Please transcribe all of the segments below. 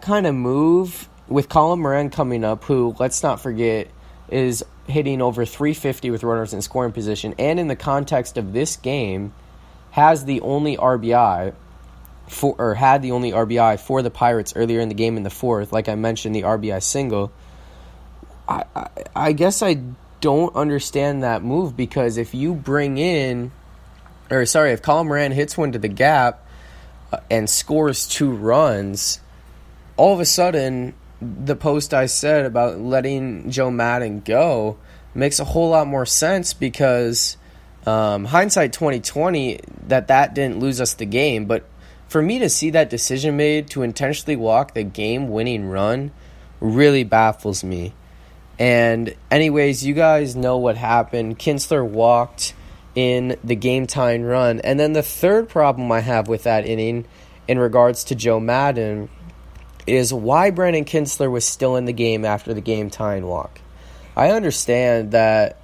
kind of move with Colin Moran coming up, who, let's not forget, is hitting over 350 with runners in scoring position, and in the context of this game, had the only RBI for the Pirates earlier in the game in the fourth. Like I mentioned, the RBI single. I guess I don't understand that move, because if Colin Moran hits one to the gap and scores 2 runs, all of a sudden the post I said about letting Joe Maddon go makes a whole lot more sense, because hindsight 2020, that didn't lose us the game. But for me to see that decision made to intentionally walk the game-winning run really baffles me. And anyways, you guys know what happened. Kinsler walked in the game-tying run. And then the third problem I have with that inning in regards to Joe Maddon is why Brandon Kinsler was still in the game after the game-tying walk. I understand that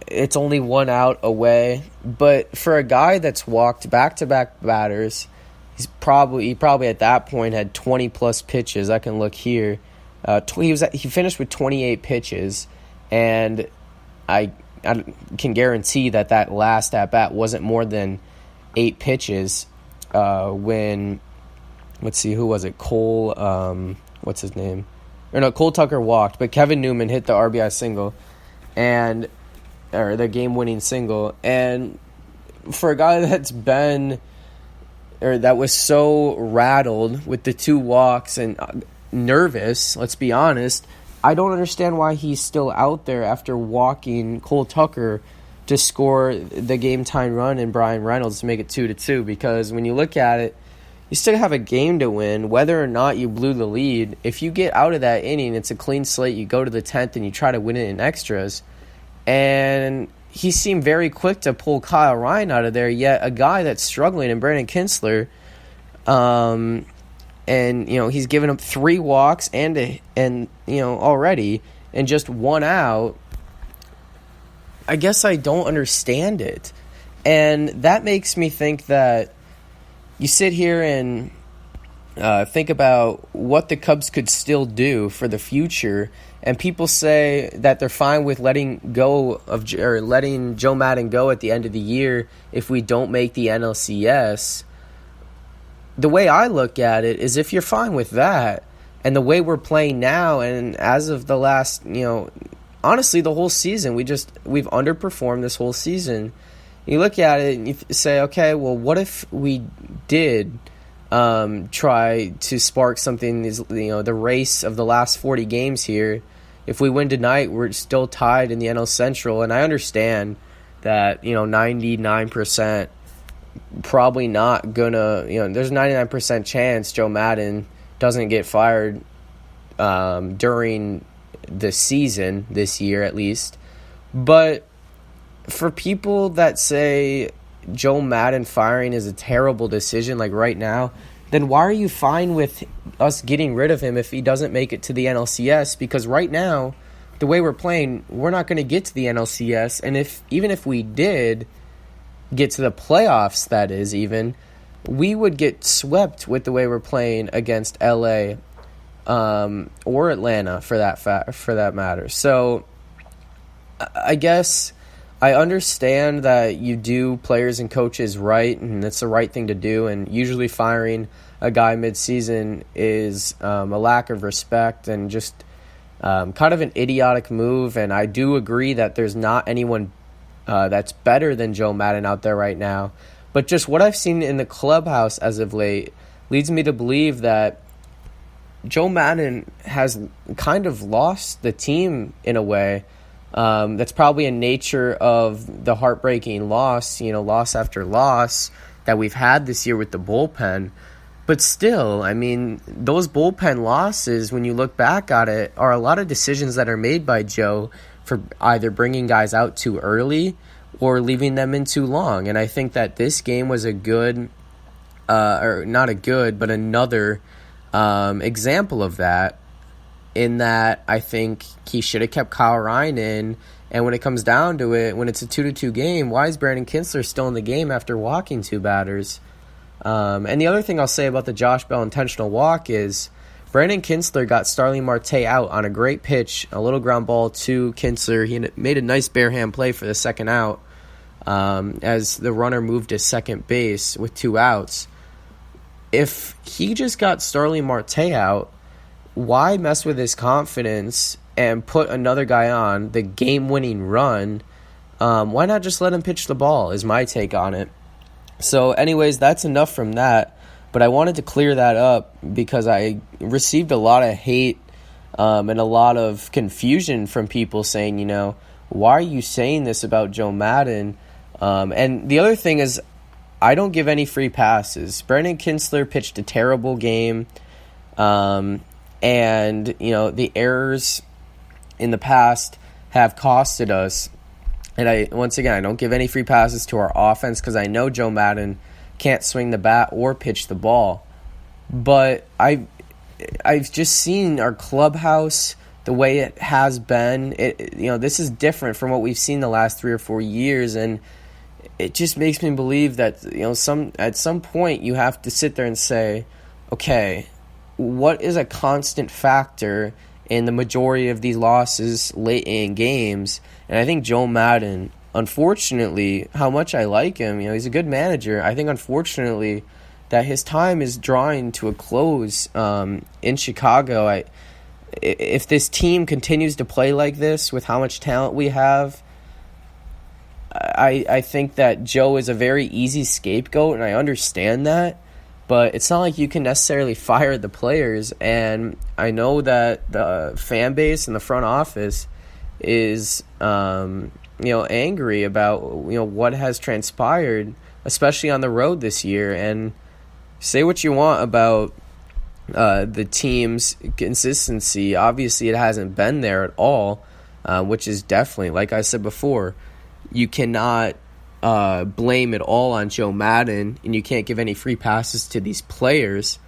it's only 1 out away, but for a guy that's walked back-to-back batters, he probably at that point had 20-plus pitches. I can look here. He finished with 28 pitches, and I can guarantee that last at-bat wasn't more than 8 pitches when, let's see, who was it? Cole, what's his name? Cole Tucker walked, but Kevin Newman hit the RBI single, or the game-winning single. And for a guy that was so rattled with the 2 walks and nervous, let's be honest, I don't understand why he's still out there after walking Cole Tucker to score the game-tying run and Brian Reynolds to make it 2-2, because when you look at it, you still have a game to win, whether or not you blew the lead. If you get out of that inning, it's a clean slate. You go to the 10th and you try to win it in extras. And he seemed very quick to pull Kyle Ryan out of there, yet a guy that's struggling in Brandon Kinsler, and he's given up 3 walks and already, and just 1 out. I guess I don't understand it. And that makes me think that you sit here and think about what the Cubs could still do for the future, and people say that they're fine with letting Joe Maddon go at the end of the year if we don't make the NLCS. The way I look at it is, if you're fine with that, and the way we're playing now, and as of the last, honestly, the whole season, we've underperformed this whole season. You look at it and you say, okay, well, what if we did try to spark something, the race of the last 40 games here? If we win tonight, we're still tied in the NL Central, and I understand that, 99% probably not gonna, there's a 99% chance Joe Maddon doesn't get fired during the season this year, at least. But for people that say Joe Maddon firing is a terrible decision, like right now, then why are you fine with us getting rid of him if he doesn't make it to the NLCS? Because right now, the way we're playing, we're not going to get to the NLCS, and even if we did get to the playoffs, that is, we would get swept with the way we're playing against LA or Atlanta for that matter. So I guess I understand that you do players and coaches right, and it's the right thing to do, and usually firing a guy mid-season is a lack of respect and just kind of an idiotic move. And I do agree that there's not anyone that's better than Joe Maddon out there right now. But just what I've seen in the clubhouse as of late leads me to believe that Joe Maddon has kind of lost the team in a way. That's probably a nature of the heartbreaking loss, loss after loss that we've had this year with the bullpen. But still, those bullpen losses, when you look back at it, are a lot of decisions that are made by Joe for either bringing guys out too early or leaving them in too long. And I think that this game was another example of that, in that I think he should have kept Kyle Ryan in. And when it comes down to it, when it's a 2-2 game, why is Brandon Kinsler still in the game after walking 2 batters? And the other thing I'll say about the Josh Bell intentional walk is Brandon Kinsler got Starling Marte out on a great pitch, a little ground ball to Kinsler. He made a nice bare hand play for the second out as the runner moved to second base with 2 outs. If he just got Starling Marte out, why mess with his confidence and put another guy on the game-winning run? Why not just let him pitch the ball is my take on it. So anyways, that's enough from that. But I wanted to clear that up because I received a lot of hate and a lot of confusion from people saying, why are you saying this about Joe Maddon? And the other thing is, I don't give any free passes. Brandon Kinsler pitched a terrible game. And, the errors in the past have costed us. And I don't give any free passes to our offense because I know Joe Maddon can't swing the bat or pitch the ball. But I've just seen our clubhouse the way it has been. This is different from what we've seen the last 3 or 4 years, and it just makes me believe that at some point you have to sit there and say, okay, what is a constant factor in the majority of these losses late in games? And I think Joe Maddon, unfortunately, how much I like him, he's a good manager. I think, unfortunately, that his time is drawing to a close in Chicago. If this team continues to play like this with how much talent we have, I think that Joe is a very easy scapegoat, and I understand that. But it's not like you can necessarily fire the players. And I know that the fan base and the front office is angry about what has transpired, especially on the road this year. And say what you want about the team's consistency. Obviously, it hasn't been there at all, which is definitely, like I said before, you cannot blame it all on Joe Maddon, and you can't give any free passes to these players.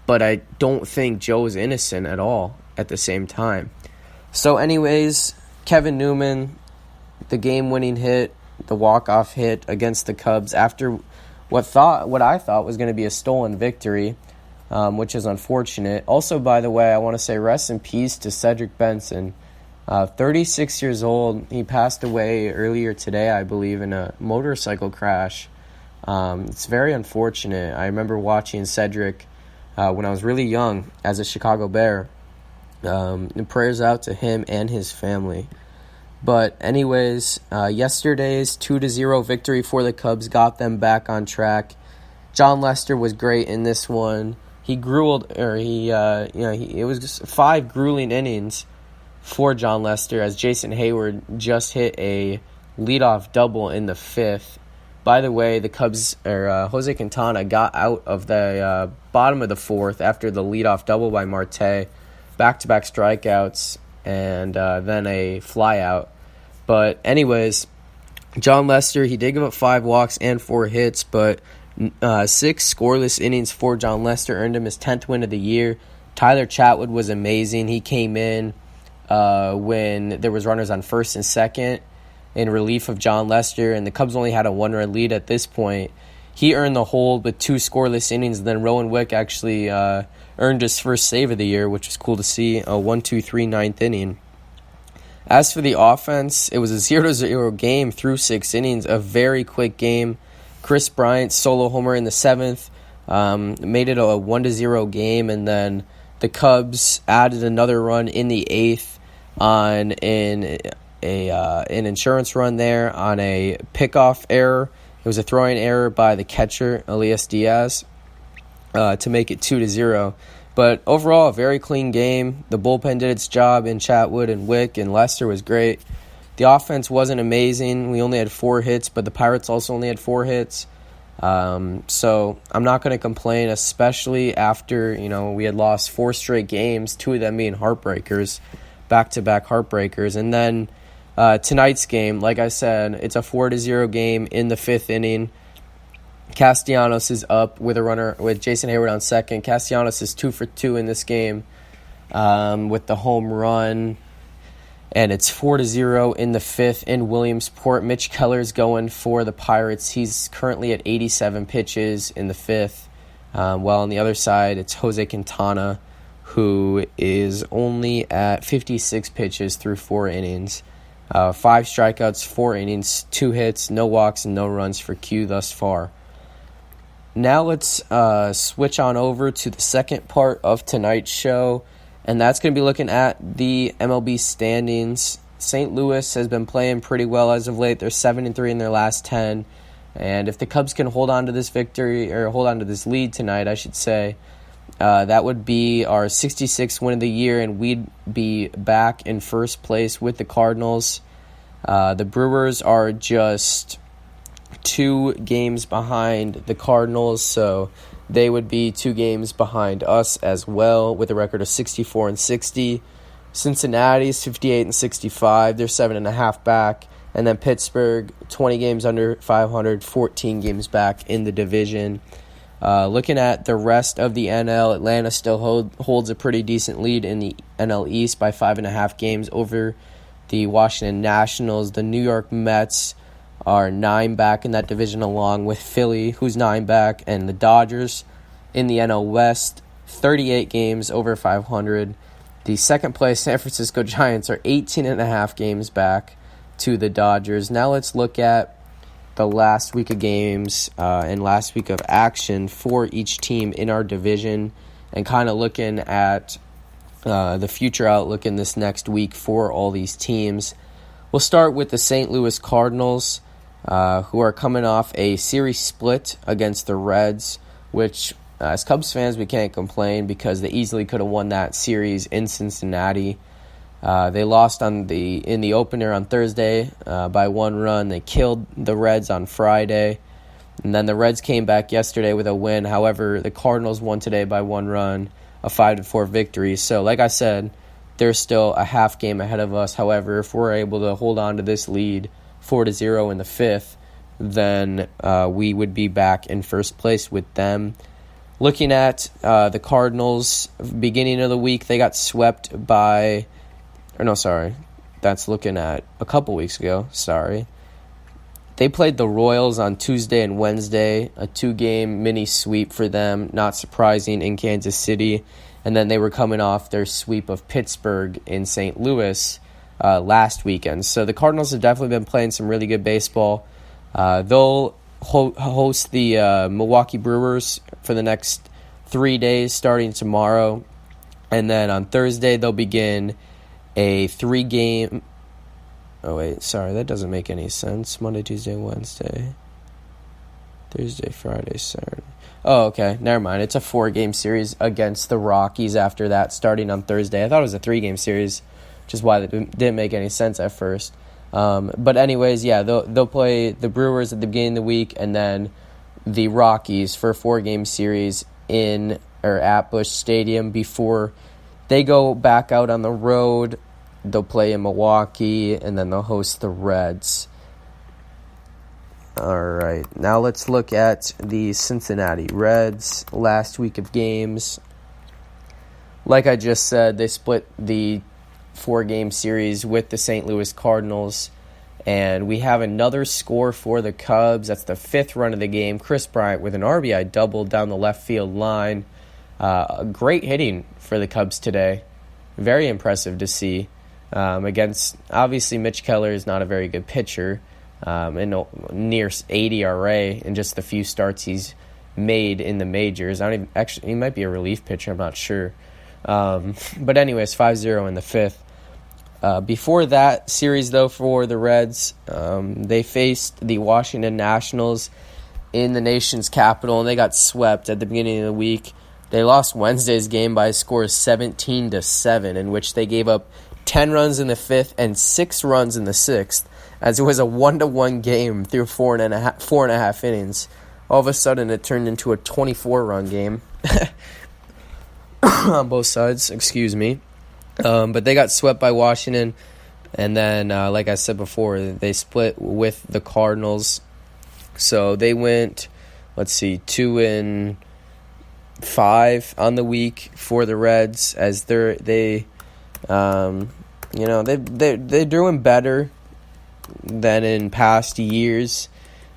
But I don't think Joe's innocent at all at the same time. So anyways, Kevin Newman, the game-winning hit, the walk-off hit against the Cubs after what I thought was going to be a stolen victory, which is unfortunate. Also, by the way, I want to say rest in peace to Cedric Benson. 36 years old. He passed away earlier today, I believe, in a motorcycle crash. It's very unfortunate. I remember watching Cedric when I was really young as a Chicago Bear. And prayers out to him and his family. But anyways, yesterday's 2-0 victory for the Cubs got them back on track. John Lester was great in this one. It was just 5 grueling innings for John Lester as Jason Hayward just hit a leadoff double in the 5th. By the way, the Cubs, Jose Quintana, got out of the bottom of the 4th after the leadoff double by Marte, back-to-back strikeouts, and then a flyout. But anyways, John Lester, he did give up 5 walks and 4 hits, but 6 scoreless innings for John Lester earned him his 10th win of the year. Tyler Chatwood was amazing. He came in when there was runners on first and second in relief of John Lester, and the Cubs only had a 1-run lead at this point. He earned the hold with 2 scoreless innings, and then Rowan Wick actually earned his first save of the year, which was cool to see, a 1-2-3 ninth inning. As for the offense, it was a 0-0 game through 6 innings, a very quick game. Chris Bryant, solo homer in the 7th, made it a 1-0 game, and then the Cubs added another run in the 8th on an insurance run there on a pickoff error. It was a throwing error by the catcher, Elias Diaz, to make it 2-0. But overall, a very clean game. The bullpen did its job in Chatwood and Wick, and Lester was great. The offense wasn't amazing. We only had 4 hits, but the Pirates also only had 4 hits. So I'm not going to complain, especially after, we had lost 4 straight games, 2 of them being heartbreakers, back-to-back heartbreakers. And then tonight's game, like I said, it's a 4-0 game in the 5th inning. Castellanos is up with a runner with Jason Hayward on second. Castellanos is 2 for 2 in this game with the home run. And it's 4-0 in the fifth in Williamsport. Mitch Keller's going for the Pirates. He's currently at 87 pitches in the fifth. While on the other side, it's Jose Quintana, who is only at 56 pitches through 4 innings. 5 strikeouts, 4 innings, 2 hits, no walks, and no runs for Q thus far. Now let's switch on over to the second part of tonight's show, and that's going to be looking at the MLB standings. St. Louis has been playing pretty well as of late. They're 7-3 in their last 10. And if the Cubs can hold on to this victory, or hold on to this lead tonight, I should say, that would be our 66th win of the year, and we'd be back in first place with the Cardinals. The Brewers are just 2 games behind the Cardinals, so they would be 2 games behind us as well, with a record of 64-60. Cincinnati's 58-65. They're 7.5 back. And then Pittsburgh, 20 games under 500, 14 games back in the division. Looking at the rest of the NL, Atlanta still holds a pretty decent lead in the NL East by 5.5 games over the Washington Nationals. The New York Mets are 9 back in that division, along with Philly, who's 9 back, and the Dodgers in the NL West, 38 games over 500. The second place San Francisco Giants are 18.5 games back to the Dodgers. Now let's look at the last week of games and last week of action for each team in our division, and kind of looking at the future outlook in this next week for all these teams. We'll start with the St. Louis Cardinals, who are coming off a series split against the Reds, which as Cubs fans we can't complain because they easily could have won that series in Cincinnati. They lost in the opener on Thursday by 1 run. They killed the Reds on Friday. And then the Reds came back yesterday with a win. However, the Cardinals won today by 1 run, a 5-4 victory. So, like I said, there's still a half game ahead of us. However, if we're able to hold on to this lead 4-0 in the fifth, then we would be back in first place with them. Looking at the Cardinals, beginning of the week, they got swept by... that's looking at a couple weeks ago. They played the Royals on Tuesday and Wednesday, a 2-game mini sweep for them, not surprising, in Kansas City. And then they were coming off their sweep of Pittsburgh in St. Louis last weekend. So the Cardinals have definitely been playing some really good baseball. They'll host the Milwaukee Brewers for the next 3 days, starting tomorrow. And then on Thursday, they'll begin a 3-game... Oh, wait, sorry, that doesn't make any sense. Monday, Tuesday, Wednesday, Thursday, Friday, Saturday. Oh, okay, never mind. It's a 4-game series against the Rockies after that, starting on Thursday. I thought it was a 3-game series, which is why that didn't make any sense at first. But anyways, yeah, they'll play the Brewers at the beginning of the week, and then the Rockies for a 4-game series at Busch Stadium before they go back out on the road. They'll play in Milwaukee, and then they'll host the Reds. All right, now let's look at the Cincinnati Reds last week of games. Like I just said, they split the 4-game series with the St. Louis Cardinals, and we have another score for the Cubs. That's the 5th run of the game. Chris Bryant with an RBI double down the left field line. Great hitting for the Cubs today. Very impressive to see. Against, obviously, Mitch Keller is not a very good pitcher. And near 80 RA in just the few starts he's made in the majors. He might be a relief pitcher, I'm not sure. But anyways, 5-0 in the 5th. Before that series, though, for the Reds, they faced the Washington Nationals in the nation's capital, and they got swept at the beginning of the week. They lost Wednesday's game by a score of 17-7, in which they gave up 10 runs in the 5th and 6 runs in the 6th, as it was a 1-1 game through 4.5 innings. All of a sudden, it turned into a 24-run game on both sides. Excuse me. But they got swept by Washington, and then, like I said before, they split with the Cardinals. So they went, 2-5 on the week for the Reds, as they You know, they're doing better than in past years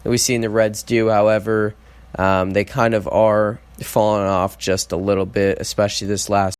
that we've seen the Reds do. However, they kind of are falling off just a little bit, especially this last